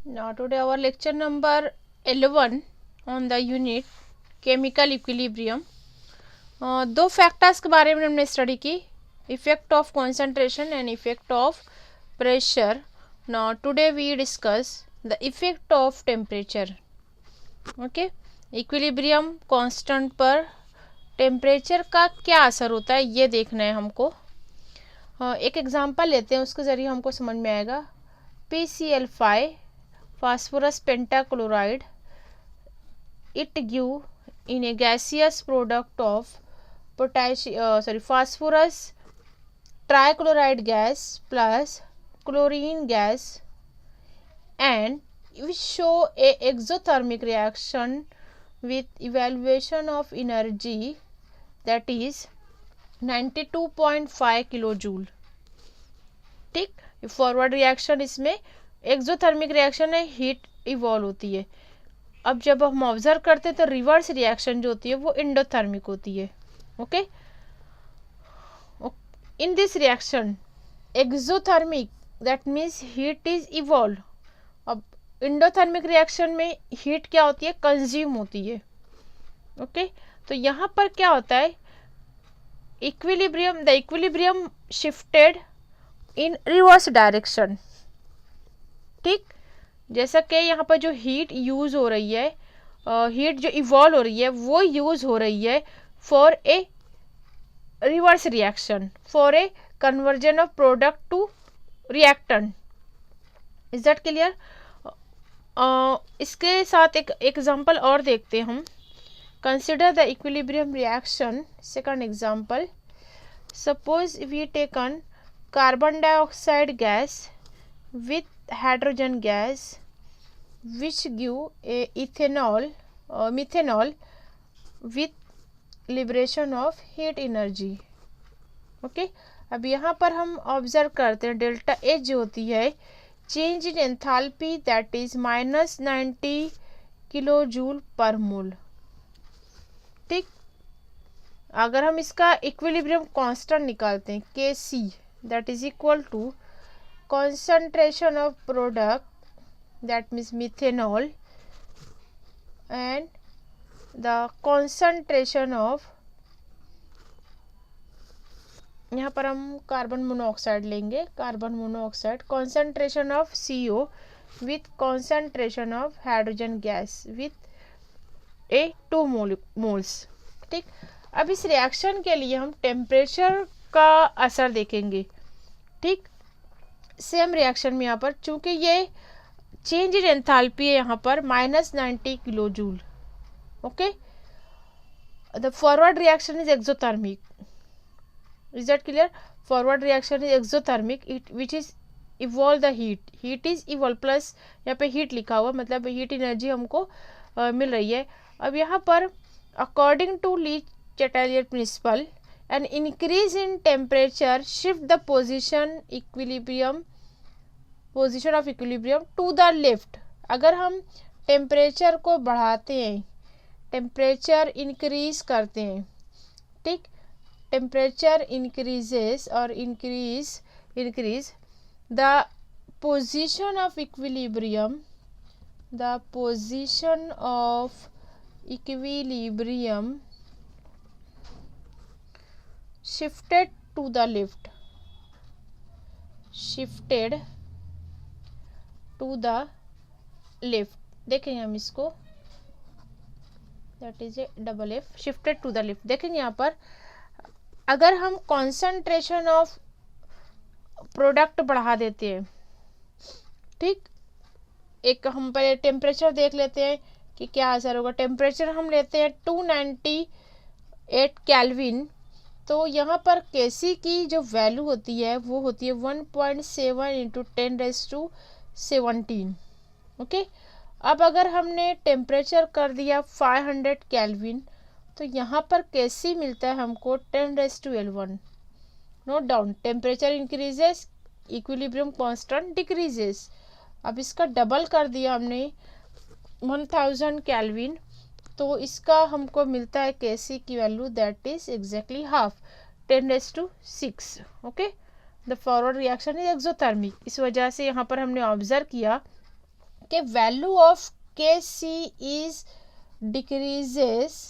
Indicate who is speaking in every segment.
Speaker 1: Now today our lecture number 11 on the unit chemical equilibrium. दो factors के बारे में हमने स्टडी की, effect of concentration and effect of pressure. Now today we discuss the effect of temperature. Okay, equilibrium constant पर temperature का क्या असर होता है ये देखना है हमको. एक एग्जांपल लेते हैं, उसके ज़रिए हमको समझ में आएगा. PCl5 phosphorus pentachloride, it give in a gaseous product of phosphorus trichloride gas plus chlorine gas, and we show a exothermic reaction with evaluation of energy that is 92.5 kilojoule. ठीक, फॉरवर्ड रिएक्शन इसमें exothermic reaction है, heat evolve होती है. अब जब हम observe करते हैं तो रिवर्स रिएक्शन जो होती है वो एंडोथर्मिक होती है. Okay, in this reaction exothermic that means heat is evolve. अब एंडोथर्मिक रिएक्शन में हीट क्या होती है, कंज्यूम होती है. ओके, तो यहाँ पर क्या होता है, the equilibrium shifted in reverse direction. ठीक, जैसा कि यहाँ पर जो हीट यूज हो रही है, हीट जो इवॉल्व हो रही है वो यूज हो रही है for a reverse reaction, for a conversion of product to reactant. Is that clear? इसके साथ एक एग्जांपल और देखते हैं हम. Consider the equilibrium reaction. Second example, suppose we taken carbon dioxide gas with hydrogen gas which give a methanol with liberation of heat energy. Okay, अब यहाँ पर हम ऑब्जर्व करते हैं डेल्टा एच जो होती है change in enthalpy that is -90 kilo joule per mole. ठीक, अगर हम इसका इक्विलिब्रियम कांस्टेंट निकालते हैं Kc, that is equal to concentration of product, that means methanol, and the concentration of, यहाँ पर हम कार्बन मोनोऑक्साइड लेंगे, carbon monoxide, concentration of CO with concentration of hydrogen gas with a 2 moles. ठीक, अब इस reaction के लिए हम टेम्परेचर का असर देखेंगे. ठीक, सेम रिएक्शन में यहाँ पर चूंकि ये चेंज इन एंथैल्पी है यहाँ पर -90 kilo joule. Okay, the forward reaction is exothermic. Is that clear? Forward reaction is exothermic which is evolve the heat is evolve plus यहाँ पे हीट लिखा हुआ, मतलब हीट एनर्जी हमको मिल रही है. अब यहाँ पर according to Le Chatelier principle, an increase in temperature shift the position of equilibrium to the left. अगर हम टेम्परेचर को बढ़ाते हैं, टेम्परेचर इंक्रीज करते हैं, ठीक, टेम्परेचर इंक्रीजेस और increase the position of equilibrium, the position of equilibrium shifted to the left, shifted to the left. देखेंगे हम इसको, that is a double F, shifted to the left. देखेंगे यहाँ पर अगर हम concentration of प्रोडक्ट बढ़ा देते हैं, ठीक, एक हम पहले टेम्परेचर देख लेते हैं कि क्या असर होगा. टेम्परेचर हम लेते हैं 298 केल्विन, तो यहाँ पर Kc की जो वैल्यू होती है वो होती है 1.7 × 10⁻17. ओके, अब अगर हमने टेम्परेचर कर दिया 500 केल्विन तो यहाँ पर Kc मिलता है हमको 10⁻11. Note down, temperature increases, equilibrium constant decreases. अब इसका डबल कर दिया हमने 1000 केल्विन, तो इसका हमको मिलता है Kc की value that is exactly half, 10⁻6. Okay, the forward reaction is exothermic. इस वजह से यहाँ पर हमने ऑब्जर्व किया कि value of Kc is decreases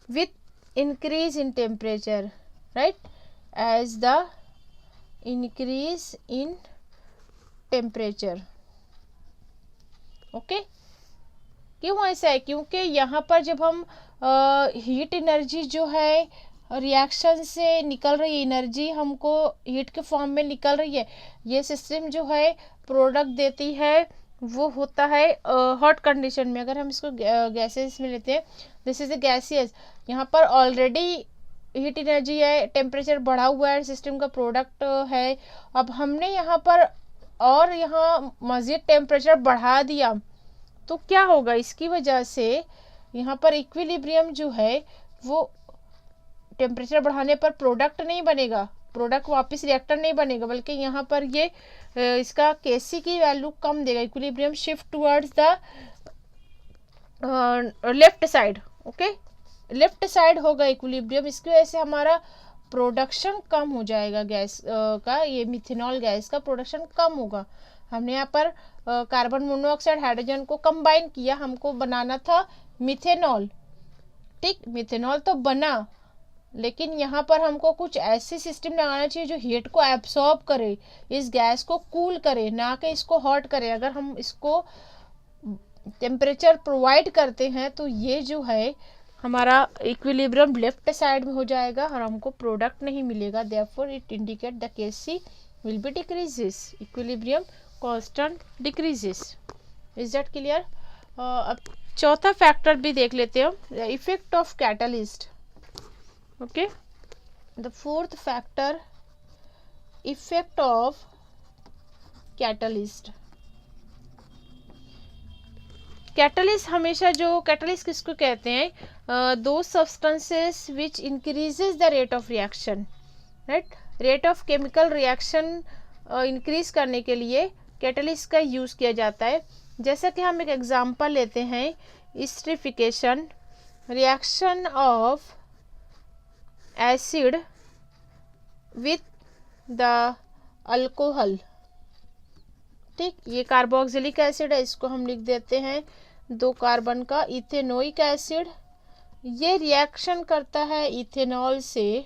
Speaker 1: with increase in temperature, right, as the increase in temperature. Okay क्यों ऐसा है? क्योंकि यहाँ पर जब हम हीट एनर्जी जो है रिएक्शन से निकल रही है, एनर्जी हमको हीट के फॉर्म में निकल रही है, ये सिस्टम जो है प्रोडक्ट देती है, वो होता है हॉट कंडीशन में. अगर हम इसको गैसेस में लेते हैं, दिस इज द गैसियस, यहाँ पर ऑलरेडी हीट एनर्जी है, टेम्परेचर बढ़ा हुआ है, सिस्टम का प्रोडक्ट है. अब हमने यहाँ पर और यहाँ मज़ीद टेम्परेचर बढ़ा दिया, तो क्या होगा? इसकी वजह से यहाँ पर इक्विलिब्रियम जो है वो टेम्परेचर बढ़ाने पर प्रोडक्ट नहीं बनेगा, प्रोडक्ट वापस रिएक्टर नहीं बनेगा, बल्कि यहाँ पर ये इसका Kc की वैल्यू कम देगा. Equilibrium shift towards the left side. Okay, left side होगा इक्विलिब्रियम. इसकी वजह से हमारा प्रोडक्शन कम हो जाएगा गैस का, ये मिथेनॉल गैस का प्रोडक्शन कम होगा. हमने यहाँ पर कार्बन मोनोऑक्साइड हाइड्रोजन को कंबाइन किया, हमको बनाना था मिथेनॉल. ठीक, मिथेनॉल तो बना, लेकिन यहाँ पर हमको कुछ ऐसी सिस्टम लगाना चाहिए जो हीट को एब्सॉर्ब करे, इस गैस को कूल करे, ना कि इसको हॉट करे. अगर हम इसको टेम्परेचर प्रोवाइड करते हैं तो ये जो है हमारा इक्विलिब्रियम लेफ्ट साइड में हो जाएगा और हमको प्रोडक्ट नहीं मिलेगा. Therefore it indicate the Kc will be decreases, equilibrium constant decreases. Is that clear? अब चौथा फैक्टर भी देख लेते हैं हम, effect of catalyst. Okay, the fourth factor, effect of catalyst. Catalyst हमेशा जो कैटलिस्ट किसको कहते हैं? दो substances which increases the rate of reaction, right. Rate of chemical reaction increase करने के लिए कैटलिस्ट का यूज़ किया जाता है. जैसा कि हम एक एग्जांपल लेते हैं, esterification, reaction of acid with the alcohol. ठीक, ये कार्बोक्सिलिक एसिड है, इसको हम लिख देते हैं 2 कार्बन का इथेनोइक एसिड. ये रिएक्शन करता है इथेनॉल से,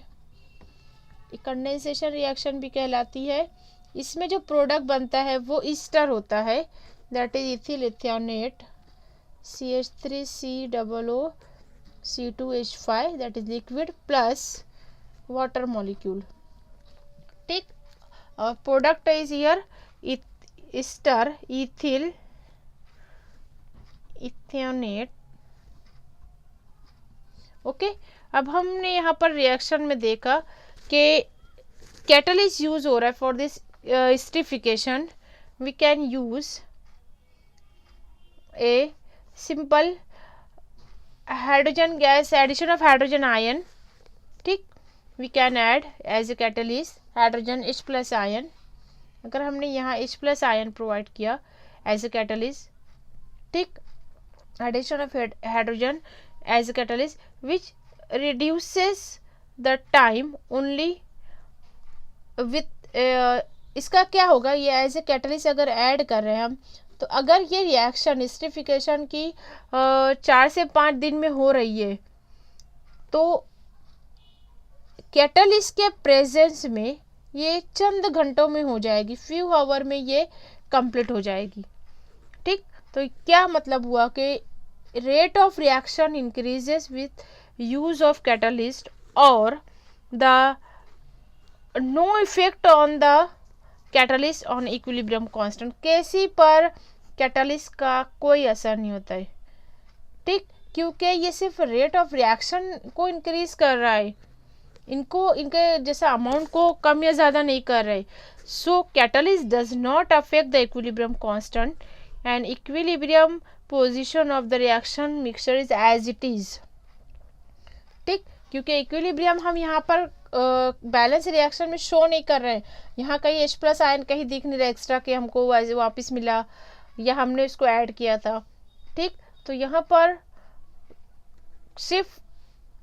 Speaker 1: कंडेंसेशन रिएक्शन भी कहलाती है. इसमें जो प्रोडक्ट बनता है वो ईस्टर होता है, that is ethyl ethanoate CH3COO C2H5, that is liquid plus water molecule. ठीक, product is here ester ethyl ethanoate. Okay, अब हमने यहाँ पर रिएक्शन में देखा कि कैटलिस्ट यूज हो रहा है for this esterification. We can use a simple hydrogen gas, addition of hydrogen ion. ठीक, we can add as a catalyst hydrogen H+ ion. अगर हमने यहाँ H+ आयन प्रोवाइड किया एज ए कैटलिस्ट, ठीक, addition of hydrogen as a catalyst which reduces the time only with. इसका क्या होगा? ये एज ए कैटलिस्ट अगर ऐड कर रहे हैं हम, तो अगर ये रिएक्शन एस्टरिफिकेशन की 4 से 5 दिन में हो रही है, तो कैटलिस्ट के प्रेजेंस में ये चंद घंटों में हो जाएगी, फ्यू आवर में ये कंप्लीट हो जाएगी. ठीक, तो क्या मतलब हुआ कि rate of reaction increases with use of catalyst और the no effect on the catalyst on equilibrium constant. Kc पर कैटलिस्ट का कोई असर नहीं होता है. ठीक, क्योंकि ये सिर्फ रेट ऑफ रिएक्शन को इंक्रीज कर रहा है, इनके जैसा अमाउंट को कम या ज़्यादा नहीं कर रहे. So catalyst does not affect the equilibrium constant and equilibrium position of the reaction mixture is as it is. ठीक, क्योंकि इक्विलिब्रियम हम यहाँ पर बैलेंस रिएक्शन में शो नहीं कर रहे हैं. यहाँ कहीं H+ आयन कहीं दिख नहीं रहा एक्स्ट्रा कि हमको वापस मिला या हमने इसको ऐड किया था. ठीक, तो यहाँ पर सिर्फ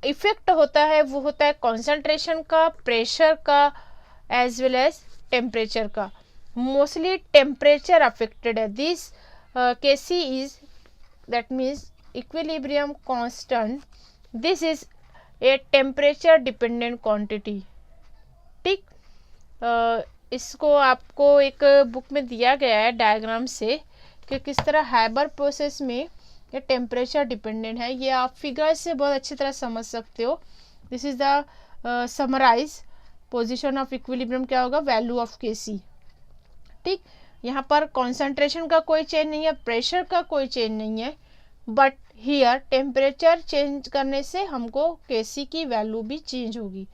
Speaker 1: इफेक्ट होता है, वो होता है कॉन्सेंट्रेशन का, प्रेशर का, एज वेल एज टेम्परेचर का. मोस्टली टेम्परेचर अफेक्टेड है. This Kc is, that means equilibrium constant. This is a temperature dependent quantity. ठीक, इसको आपको एक बुक में दिया गया है डायग्राम से कि किस तरह हैबर प्रोसेस में ये टेम्परेचर डिपेंडेंट है. ये आप फिगर से बहुत अच्छी तरह समझ सकते हो. This is the summarize position of equilibrium. क्या होगा? Value of Kc. ठीक, यहाँ पर कॉन्सेंट्रेशन का कोई चेंज नहीं है, प्रेशर का कोई चेंज नहीं है, बट हियर टेम्परेचर चेंज करने से हमको Kc की वैल्यू भी चेंज होगी.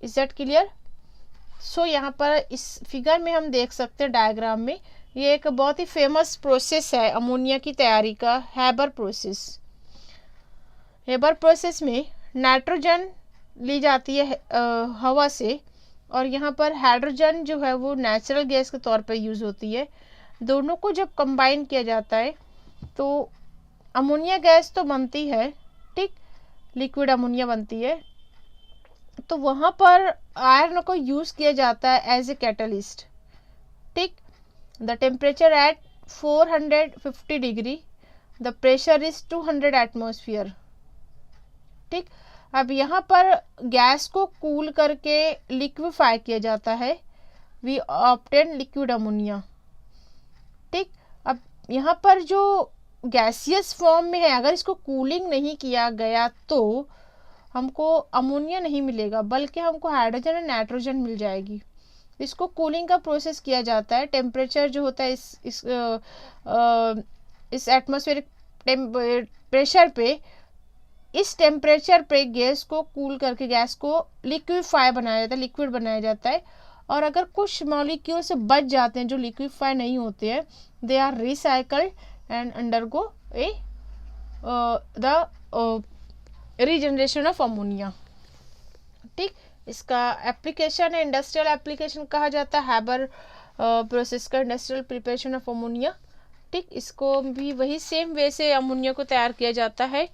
Speaker 1: Is that clear? सो यहाँ पर इस फिगर में हम देख सकते हैं डायग्राम में, ये एक बहुत ही फेमस प्रोसेस है अमोनिया की तैयारी का, हैबर प्रोसेस. हैबर प्रोसेस में नाइट्रोजन ली जाती है हवा से, और यहाँ पर हाइड्रोजन जो है वो नेचुरल गैस के तौर पर यूज़ होती है. दोनों को जब कंबाइन किया जाता है तो अमोनिया गैस तो बनती है. ठीक, लिक्विड अमोनिया बनती है. तो वहाँ पर आयरन को यूज़ किया जाता है एज ए कैटलिस्ट. ठीक, the temperature at 450 degree, the pressure is 200 atmosphere. ठीक, अब यहाँ पर गैस को कूल करके लिक्विफाई किया जाता है. We obtain liquid ammonia. ठीक, अब यहाँ पर जो गैसियस फॉर्म में है, अगर इसको कूलिंग नहीं किया गया तो हमको अमोनिया नहीं मिलेगा, बल्कि हमको हाइड्रोजन और नाइट्रोजन मिल जाएगी. इसको कूलिंग का प्रोसेस किया जाता है. टेम्परेचर जो होता है इस एटमॉस्फेरिक प्रेशर पे, इस टेम्परेचर पे गैस को कूल करके गैस को लिक्विफाई बनाया जाता है, लिक्विड बनाया जाता है. और अगर कुछ मॉलिक्यूल से बच जाते हैं जो लिक्विफाई नहीं होते हैं, they are recycled and undergo a the regeneration of ammonia. ठीक, इसका एप्लीकेशन है, इंडस्ट्रियल एप्लीकेशन कहा जाता है हैबर प्रोसेस का, इंडस्ट्रियल प्रिपरेशन ऑफ अमोनिया. ठीक, इसको भी वही सेम वे से अमोनिया को तैयार किया जाता है.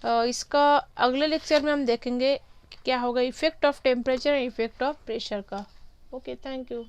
Speaker 1: इसका अगले लेक्चर में हम देखेंगे क्या होगा effect of temperature and effect of pressure का. Okay, thank you.